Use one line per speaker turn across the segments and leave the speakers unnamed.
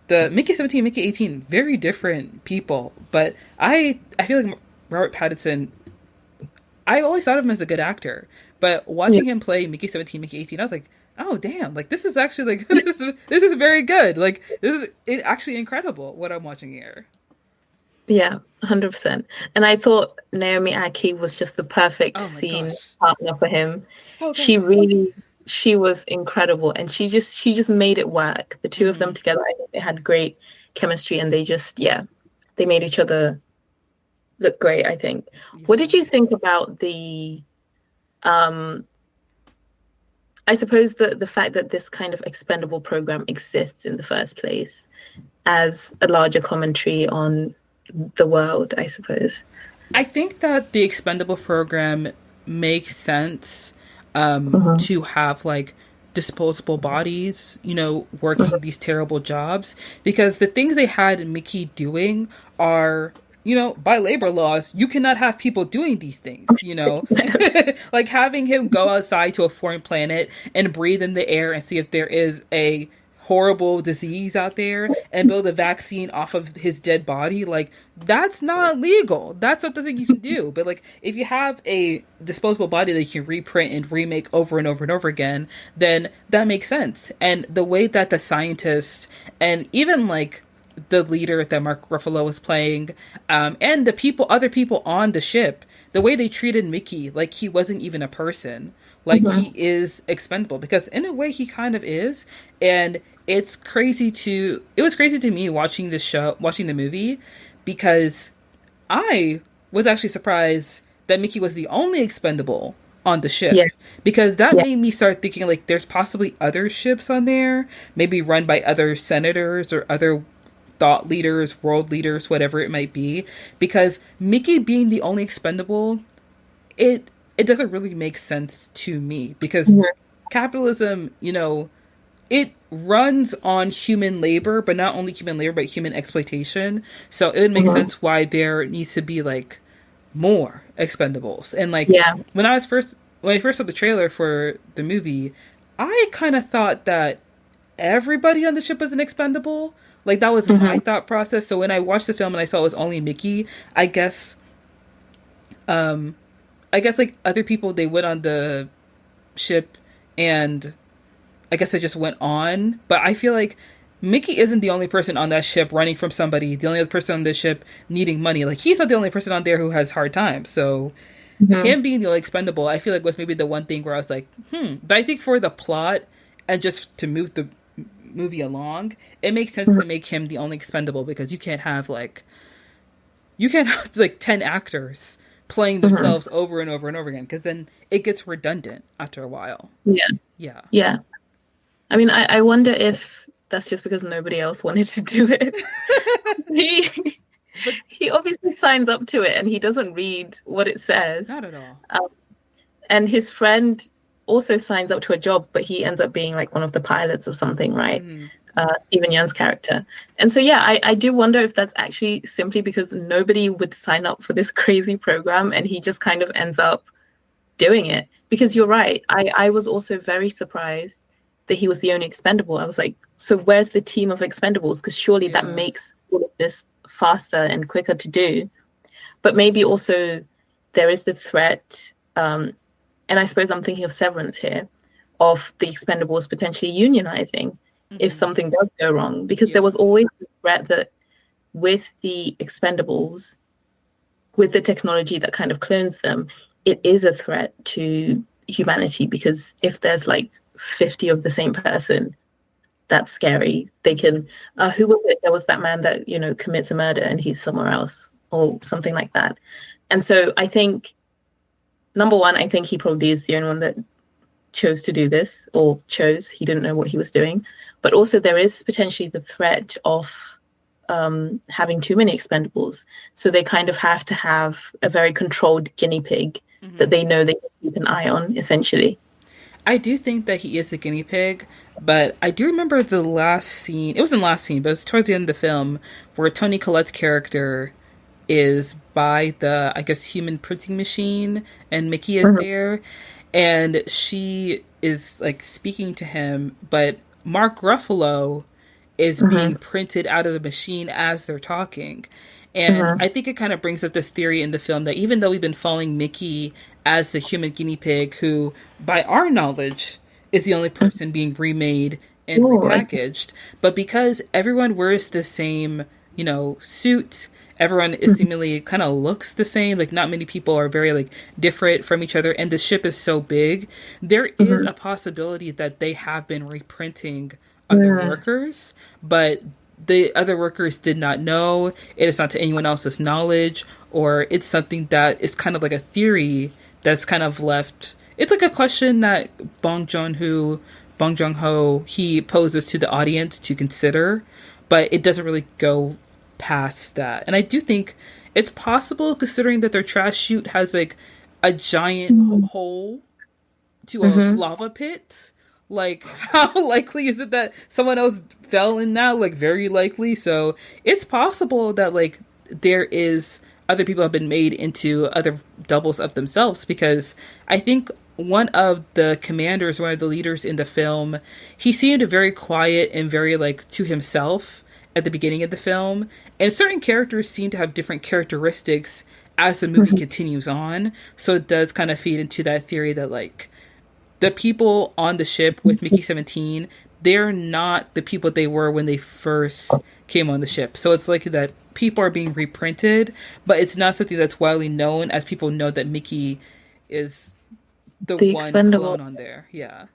the Mickey 17, Mickey 18, very different people. But I feel like Robert Pattinson, I always thought of him as a good actor. But
Yeah.
watching him play Mickey 17, Mickey 18, I was like, oh damn, like this is actually like this is very good. Like this is actually incredible what I'm watching here.
Yeah, 100%. And I thought Naomi Ackie was just the perfect
Oh my
scene
gosh.
partner for him.
So
She
good.
really, she was incredible, and she just made it work. The two of them
Hmm.
together, I think they had great chemistry, and they just, yeah, they made each other look great, I think. What
Yeah.
did you think about um, I suppose the fact that this kind of expendable program exists in the first place as a larger commentary on the world, I suppose.
I think that the expendable program makes sense
Hmm.
to have like disposable bodies, working these terrible jobs because the things they had Mickey doing are, by labor laws, you cannot have people doing these things. Like having him go outside to a foreign planet and breathe in the air and see if there is a horrible disease out there and build a vaccine off of his dead body, like that's not legal. That's something you can do. But like if you have a disposable body that you can reprint and remake over and over and over again, then that makes sense. And the way that the scientists and even like the leader that Mark Ruffalo was playing, and the other people on the ship, the way they treated Mickey, like he wasn't even a person, like he
Hmm.
is expendable because in a way he kind of is, and it was crazy to me watching watching the movie, because I was actually surprised that Mickey was the only expendable on the
Yeah,
ship, because that
yeah.
made me start thinking like there's possibly other ships on there, maybe run by other senators or other thought leaders, world leaders, whatever it might be. Because Mickey being the only expendable, it doesn't really make sense to me because
Mhm.
capitalism, it runs on human labor, but not only human labor, but human exploitation. So it would make
Mhm.
sense why there needs to be like more expendables. And like
Yeah.
when I first saw the trailer for the movie, I kind of thought that everybody on the ship was an expendable. Like that was my
Hmm.
thought process. So when I watched the film and I saw it was only Mickey, I guess I guess like other people they went on the ship and I guess they just went on. But I feel like Mickey isn't the only person on that ship running from somebody, the only other person on the ship needing money. Like he's not the only person on there who has hard times. So
Hmm.
him being the only expendable, I feel like was maybe the one thing where I was like, But I think for the plot and just to move the movie along, it makes sense to make him the only expendable because you can't have like 10 actors playing
Hmm.
themselves over and over and over again because then it gets redundant after a while.
Yeah.
Yeah.
Yeah. I mean, I wonder if that's just because nobody else wanted to do it. He
But
he obviously signs up to it and he doesn't read what it says.
not at all.
Um, and his friend also signs up to a job, but he ends up being like one of the pilots or something, right?
Mm-hmm.
Stephen Yeun's character. And so, yeah, I do wonder if that's actually simply because nobody would sign up for this crazy program and he just kind of ends up doing it. Because you're right. I was also very surprised that he was the only expendable. I was like, so where's the team of expendables? Because surely that
Yeah.
makes all of this faster and quicker to do. But maybe also there is the threat, and I suppose I'm thinking of Severance here, of the expendables potentially unionizing if
Mm-hmm.
something does go wrong. Because there
Yeah.
was always the threat that with the expendables, with the technology that kind of clones them, it is a threat to humanity because if there's like 50 of the same person, that's scary. They can, who was it? There was that man that, commits a murder and he's somewhere else or something like that. And so I think, number one, I think he probably is the only one that chose to do this or chose, he didn't know what he was doing. But also, there is potentially the threat of having too many expendables. So they kind of have to have a very controlled guinea pig that
Mm-hmm.
they know they can keep an eye on, essentially.
I do think that he is a guinea pig, but I do remember the last scene. It wasn't the last scene, but it was towards the end of the film where Tony Collette's character is by the, I guess, human printing machine, and Mickey is
Mhm.
there, and she is like speaking to him, but Mark Ruffalo is being
Mm-hmm.
printed out of the machine as they're talking. And
Mm-hmm.
I think it kind of brings up this theory in the film that even though we've been following Mickey as the human guinea pig, who, by our knowledge, is the only person being remade and
Oh, I,
repackaged, but because everyone wears the same, suit, everyone is seemingly kind of looks the same. Like, not many people are very like different from each other, and the ship is so big. There is
mm-hmm.
a possibility that they have been reprinting other
Yeah.
workers, but the other workers did not know. It is not to anyone else's knowledge, or it's something that is kind of like a theory that's kind of left. It's like a question that Bong Joon-ho, he poses to the audience to consider, but it doesn't really go past that. And I do think it's possible, considering that their trash chute has like a giant hole to a
Mm-hmm.
lava pit. Like, how likely is it that someone else fell in that? Like, very likely. So it's possible that like there is other people have been made into other doubles of themselves, because I think one of the commanders, one of the leaders in the film, he seemed very quiet and very like to himself at the beginning of the film, and certain characters seem to have different characteristics as the movie continues on. So it does kind of feed into that theory that like the people on the ship with Mickey 17, they're not the people they were when they first came on the ship. So it's like that people are being reprinted, but it's not something that's widely known, as people know that Mickey is the
The
one
expendable.
clone on there. Yeah.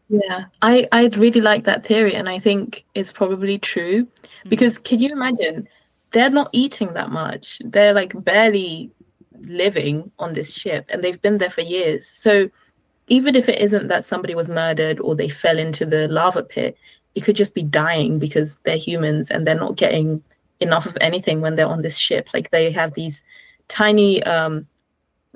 Yeah, I really like that theory, and I think it's probably true
Mm-hmm.
because can you imagine? They're not eating that much. They're like barely living on this ship, and they've been there for years. So even if it isn't that somebody was murdered or they fell into the lava pit, it could just be dying because they're humans and they're not getting enough of anything when they're on this ship. Like they have these tiny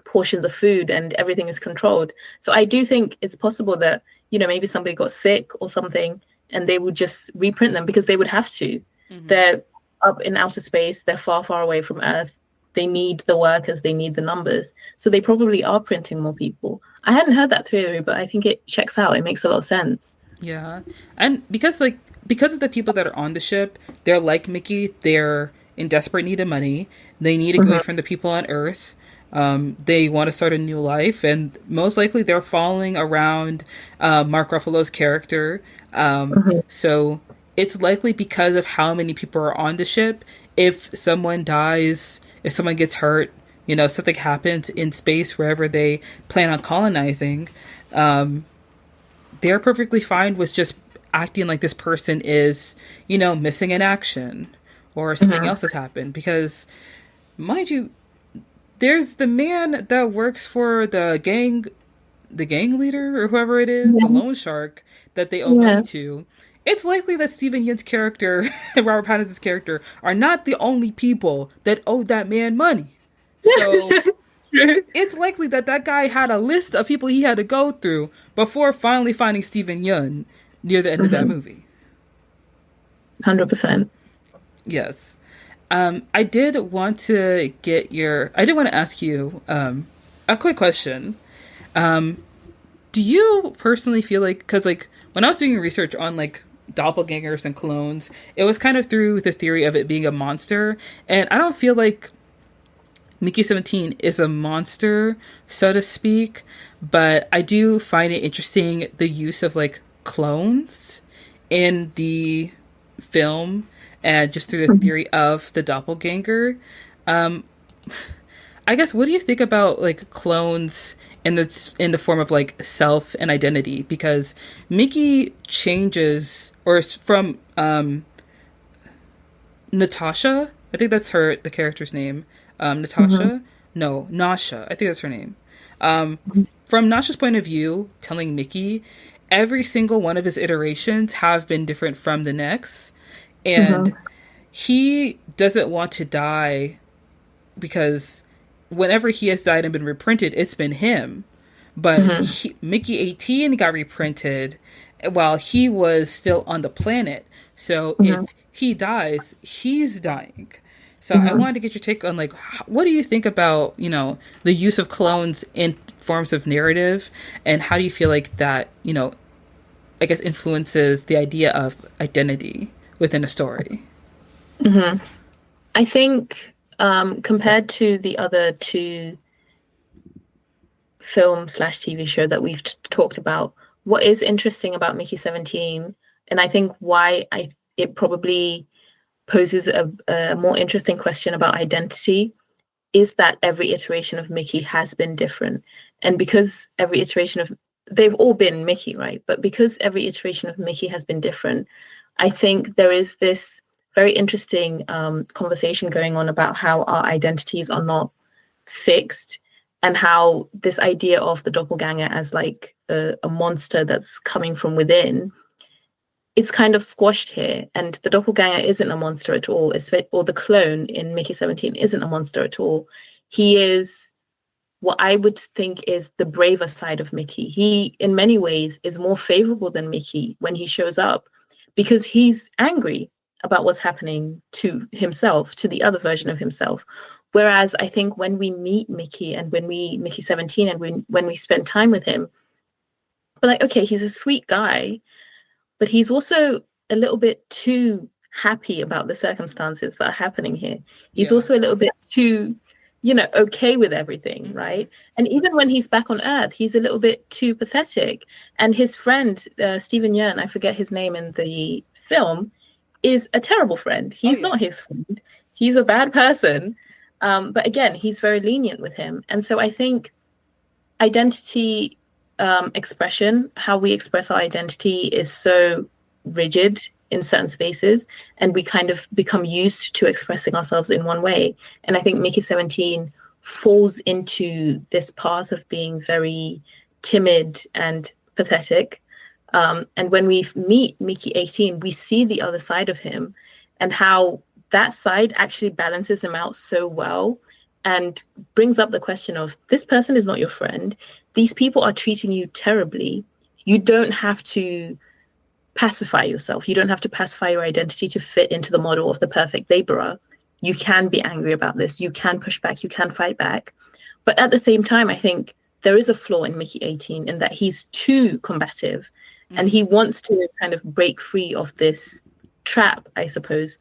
portions of food and everything is controlled. So I do think it's possible that, maybe somebody got sick or something and they would just reprint them because they would have to.
Mm-hmm.
They're up in outer space, they're far, far away from Earth. They need the workers, they need the numbers. So they probably are printing more people. I hadn't heard that theory, but I think it checks out. It makes a lot of sense.
Yeah. And because of the people that are on the ship, they're like Mickey, they're in desperate need of money. They need to get away
Hmm.
from the people on Earth. They want to start a new life, and most likely they're following around Mark Ruffalo's character.
Hmm.
So it's likely because of how many people are on the ship. If someone dies, if someone gets hurt, something happens in space wherever they plan on colonizing, they're perfectly fine with just acting like this person is, missing in action, or something
Hmm.
else has happened. Because, mind you, there's the man that works for the gang leader or whoever it is, the
Yeah.
loan shark that they owe money
Yeah.
to. It's likely that Steven Yeun's character and Robert Pattinson's character are not the only people that owe that man money. So
True.
it's likely that that guy had a list of people he had to go through before finally finding Steven Yeun near the end of that
Hmm.
movie.
100%.
Yes. I did want to I did want to ask you a quick question. Do you personally feel like, because like when I was doing research on like doppelgangers and clones, it was kind of through the theory of it being a monster, and I don't feel like Mickey 17 is a monster, so to speak, but I do find it interesting the use of like clones in the film, and just through the theory of the doppelganger. Um, I guess, what do you think about like clones in the form of like self and identity? Because Mickey changes, or is from Natasha. I think that's the character's name.
Hmm.
Natasha. No, Nasha. I think that's her name. Um, from Nasha's point of view, telling Mickey, every single one of his iterations have been different from the next, and
Hmm.
he doesn't want to die because whenever he has died and been reprinted, it's been him. But
Hmm.
Mickey 18 got reprinted while he was still on the planet. So if
Hmm.
he dies, he's dying. So I
Hmm.
wanted to get your take on like, what do you think about, the use of clones in forms of narrative, and how do you feel like that, I guess influences the idea of identity within a story.
Hmm. I think compared to the other two film slash TV show that we've talked about, what is interesting about Mickey 17, and I think why it probably poses a more interesting question about identity, is that every iteration of Mickey has been different. And because every iteration of they've all been Mickey, right? But because every iteration of Mickey has been different, I think there is this very interesting conversation going on about how our identities are not fixed, and how this idea of the doppelganger as like a monster that's coming from within, it's kind of squashed here. And the doppelganger isn't a monster at all, or the clone in Mickey 17 isn't a monster at all. He is what I would think is the braver side of Mickey. He, in many ways, is more favorable than Mickey when he shows up, because he's angry about what's happening to himself, to the other version of himself. Whereas I think when we meet Mickey, and Mickey 17, and when we spend time with him, we're like, okay, he's a sweet guy, but he's also a little bit too happy about the circumstances that are happening here. He's
Yeah.
also a little bit too, okay with everything,
Mm-hmm.
right? And even when he's back on Earth, he's a little bit too pathetic. And his friend, Stephen Yeun, I forget his name in the film, is a terrible friend.
Oh
He's
yeah.
not his friend. He's a bad person. But again, he's very lenient with him. And so I think identity expression, how we express our identity, is so rigid in certain spaces, and we kind of become used to expressing ourselves in one way. And I think Mickey 17 falls into this path of being very timid and pathetic. And when we meet Mickey 18, we see the other side of him, and how that side actually balances him out so well, and brings up the question of, this person is not your friend. These people are treating you terribly. You don't have to pacify yourself. You don't have to pacify your identity to fit into the model of the perfect laborer. You can be angry about this. You can push back. You can fight back. But at the same time, I think there is a flaw in Mickey 18, in that he's too combative, and he
Mm-hmm.
wants to kind of break free of this trap, I suppose,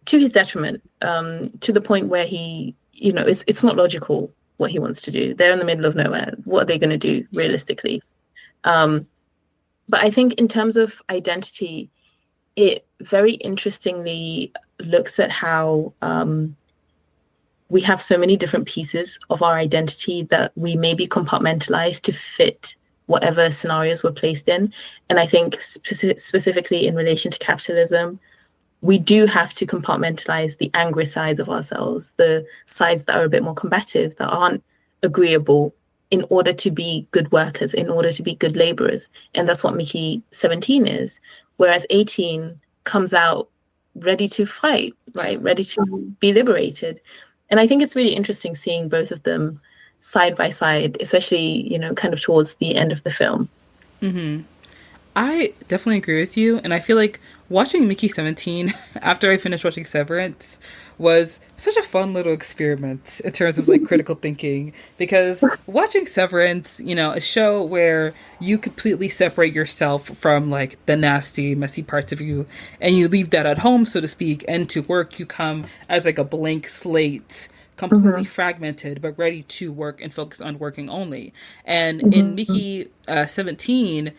to his detriment, to the point where it's not logical what he wants to do. They're in the middle of nowhere. What are they going to do
Yeah.
realistically? Um, but I think in terms of identity, it very interestingly looks at how we have so many different pieces of our identity that we may be compartmentalized to fit whatever scenarios we're placed in. And I think specifically in relation to capitalism, we do have to compartmentalize the angry sides of ourselves, the sides that are a bit more combative, that aren't agreeable, in order to be good workers, in order to be good laborers. And that's what Mickey 17 is. Whereas 18 comes out ready to fight,
Yeah.
right? Ready to be liberated. And I think it's really interesting seeing both of them side by side, especially, kind of towards the end of the film.
I definitely agree with you, and I feel like watching Mickey 17 after I finished watching Severance was such a fun little experiment in terms of like critical thinking, because watching Severance, a show where you completely separate yourself from like the nasty, messy parts of you, and you leave that at home, so to speak, and to work you come as like a blank slate, completely
Mm-hmm.
fragmented but ready to work and focus on working only. And in
Mm-hmm.
Mickey 17,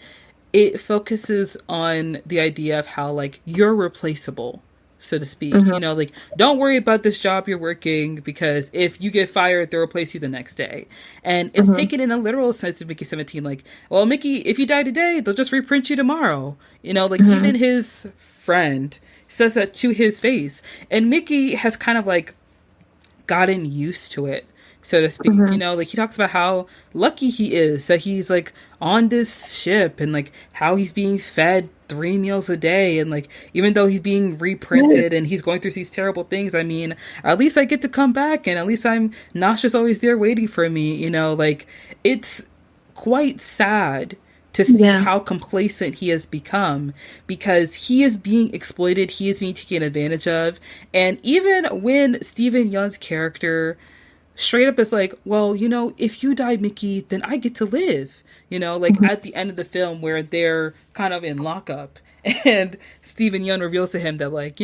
it focuses on the idea of how like you're replaceable, so to speak.
Mm-hmm.
Like don't worry about this job you're working, because if you get fired, they'll replace you the next day. And it's
Mm-hmm.
taken in a literal sense of Mickey 17. Like, well, Mickey, if you die today, they'll just reprint you tomorrow. Like
Mm-hmm.
even his friend says that to his face. And Mickey has kind of like gotten used to it, so to speak.
Mm-hmm.
Like he talks about how lucky he is that he's like on this ship, and like how he's being fed 3 meals a day, and like even though he's being reprinted and he's going through these terrible things, I mean, at least I get to come back, and at least I'm not just always there waiting for me. Like it's quite sad to see
Yeah.
how complacent he has become, because he is being exploited, he is being taken advantage of. And even when Stephen Young's character straight up is like, well, if you die, Mickey, then I get to live. Like
Mm-hmm.
at the end of the film where they're kind of in lockup, And Stephen Yeun reveals to him that, like,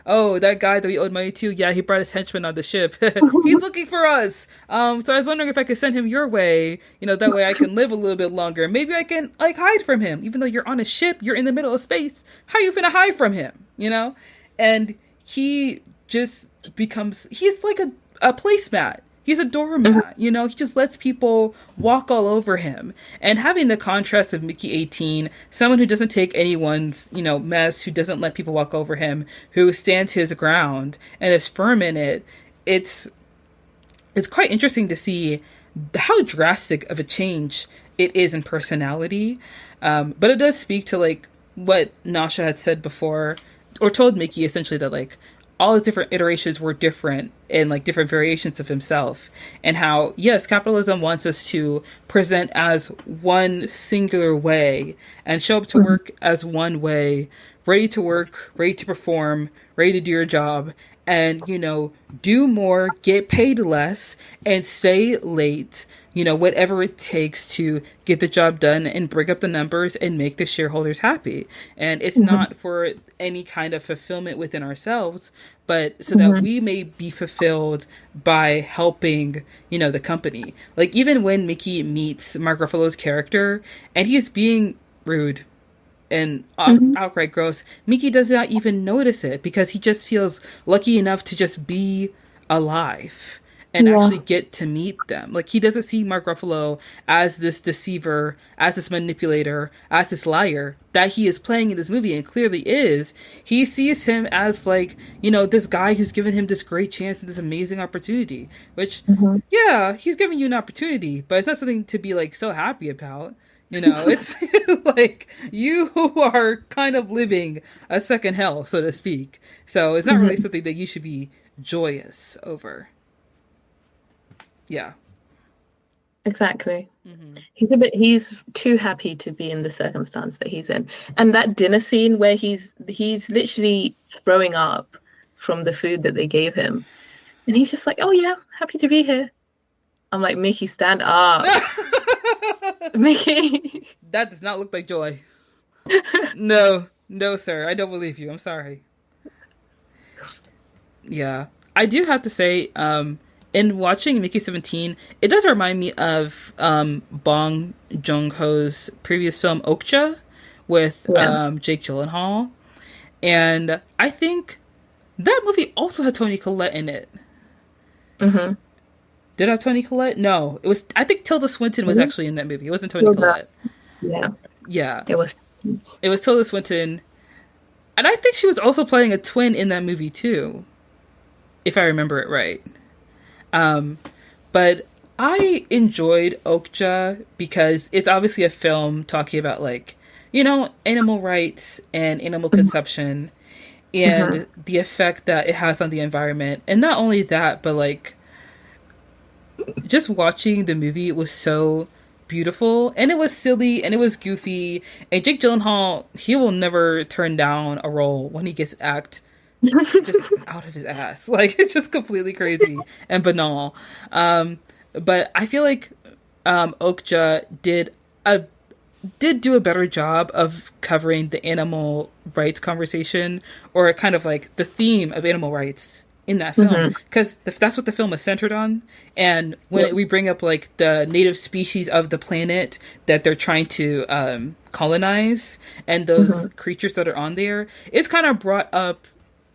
oh, that guy that we owed money to, yeah, he brought his henchman on the ship. He's looking for us. So I was wondering if I could send him your way, that way I can live a little bit longer. Maybe I can, like, hide from him. Even though you're on a ship, you're in the middle of space. How you finna hide from him, And he just he's like a placemat. He's a doormat, He just lets people walk all over him. And having the contrast of Mickey 18, someone who doesn't take anyone's, mess, who doesn't let people walk over him, who stands his ground and is firm in it, it's quite interesting to see how drastic of a change it is in personality. But it does speak to, like, what Nasha had said before, or told Mickey, essentially, that, like, all his different iterations were different and, like, different variations of himself. And how, yes, capitalism wants us to present as one singular way and show up to work as one way, ready to work, ready to perform, ready to do your job, and, do more, get paid less, and stay late, whatever it takes to get the job done and bring up the numbers and make the shareholders happy. And it's not for any kind of fulfillment within ourselves, but so that we may be fulfilled by helping, the company. Like, even when Mickey meets Mark Ruffalo's character and he's being rude and outright gross, Mickey does not even notice it because he just feels lucky enough to just be alive and actually get to meet them. Like, he doesn't see Mark Ruffalo as this deceiver, as this manipulator, as this liar that he is playing in this movie, and clearly is. He sees him as, like, this guy who's given him this great chance and this amazing opportunity, which, yeah, he's giving you an opportunity, but it's not something to be, like, so happy about. It's like you are kind of living a second hell, so to speak. So it's not really something that you should be joyous over. Yeah.
Exactly. He's too happy to be in the circumstance that he's in. And that dinner scene where he's literally throwing up from the food that they gave him. And he's just like, oh yeah, happy to be here. I'm like, Mickey, stand up. Mickey.
That does not look like joy. No, sir. I don't believe you. I'm sorry. Yeah. I do have to say, in watching Mickey 17, it does remind me of Bong Joon-ho's previous film, Okja, with Jake Gyllenhaal. And I think that movie also had Toni Collette in it. Did it have Toni Collette? No. It was. I think Tilda Swinton was actually in that movie. It wasn't Toni Collette. Yeah. It was Tilda Swinton. And I think she was also playing a twin in that movie too, if I remember it right. But I enjoyed Okja because it's obviously a film talking about, like, animal rights and animal consumption and the effect that it has on the environment. And not only that, but, like, just watching the movie, it was so beautiful, and it was silly, and it was goofy, and Jake Gyllenhaal, he will never turn down a role when he gets act just out of his ass. Like, it's just completely crazy and banal. But I feel like Okja did do a better job of covering the animal rights conversation, or kind of like the theme of animal rights in that film, because that's what the film is centered on. And when we bring up, like, the native species of the planet that they're trying to colonize, and those creatures that are on there, it's kind of brought up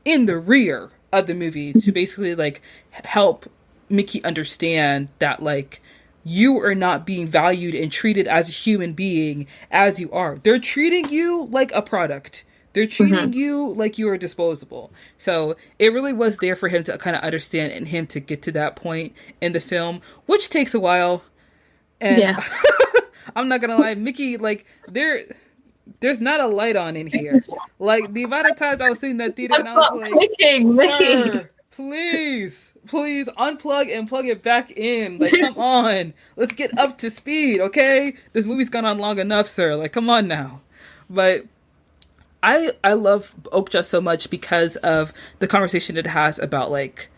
in the rear of the movie to basically, like, help Mickey understand that, like, you are not being valued and treated as a human being as you are. They're treating you like a product. They're treating you like you are disposable. So it really was there for him to kind of understand, and him to get to that point in the film, which takes a while. And I'm not gonna lie, Mickey, like, there's not a light on in here. Like, the amount of times I was sitting in that theater and I was like, sir, please unplug and plug it back in. Like, come on, let's get up to speed, okay? This movie's gone on long enough, sir. Like, come on now. But I love Okja so much because of the conversation it has about, like,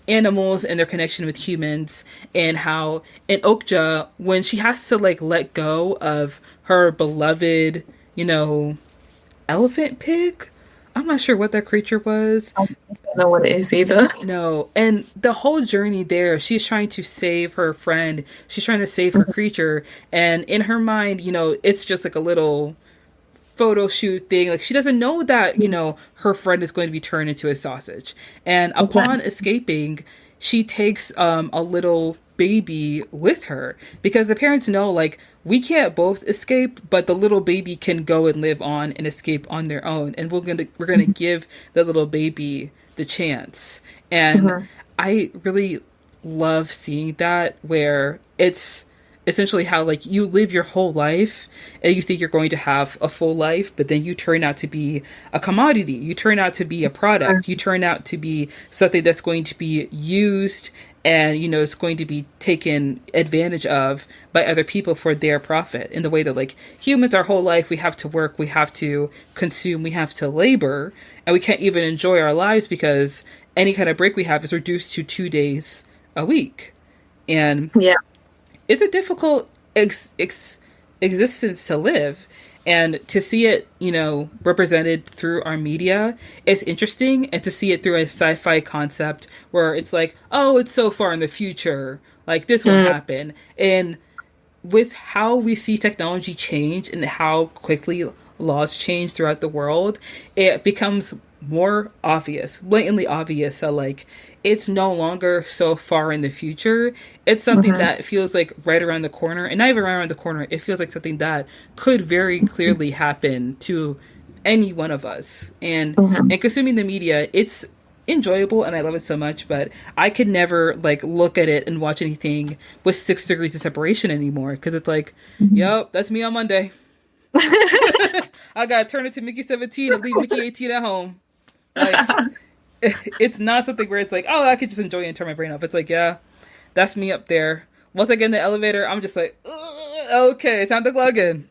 animals and their connection with humans, and how in Okja, when she has to, like, let go of her beloved, you know, elephant pig. I'm not sure what that creature was.
I don't know what it is either.
No, and the whole journey there, she's trying to save her friend. She's trying to save her creature, and in her mind, it's just like a little photo shoot thing. Like she doesn't know that, her friend is going to be turned into a sausage. And upon escaping, she takes a little baby with her because the parents know like we can't both escape, but the little baby can go and live on and escape on their own. And we're gonna give the little baby the chance. And I really love seeing that where it's essentially how like you live your whole life and you think you're going to have a full life, but then you turn out to be a commodity, you turn out to be a product, you turn out to be something that's going to be used and it's going to be taken advantage of by other people for their profit, in the way that like humans, our whole life we have to work, we have to consume, we have to labor, and we can't even enjoy our lives because any kind of break we have is reduced to 2 days a week. And
Yeah.
it's a difficult existence to live, and to see it represented through our media is interesting, and to see it through a sci-fi concept where it's like, oh, it's so far in the future, like this won't happen. And with how we see technology change and how quickly laws change throughout the world, it becomes more obvious, blatantly obvious, that like it's no longer so far in the future. It's something that feels like right around the corner, and not even right around the corner. It feels like something that could very clearly happen to any one of us. And consuming the media, it's enjoyable and I love it so much, but I could never like look at it and watch anything with 6 degrees of separation anymore, because it's like, yep, that's me on Monday. I gotta turn it to Mickey 17 and leave Mickey 18 at home. Like, it's not something where it's like, oh, I could just enjoy it and turn my brain off. It's like, yeah, that's me up there. Once I get in the elevator, I'm just like, okay, time to log in.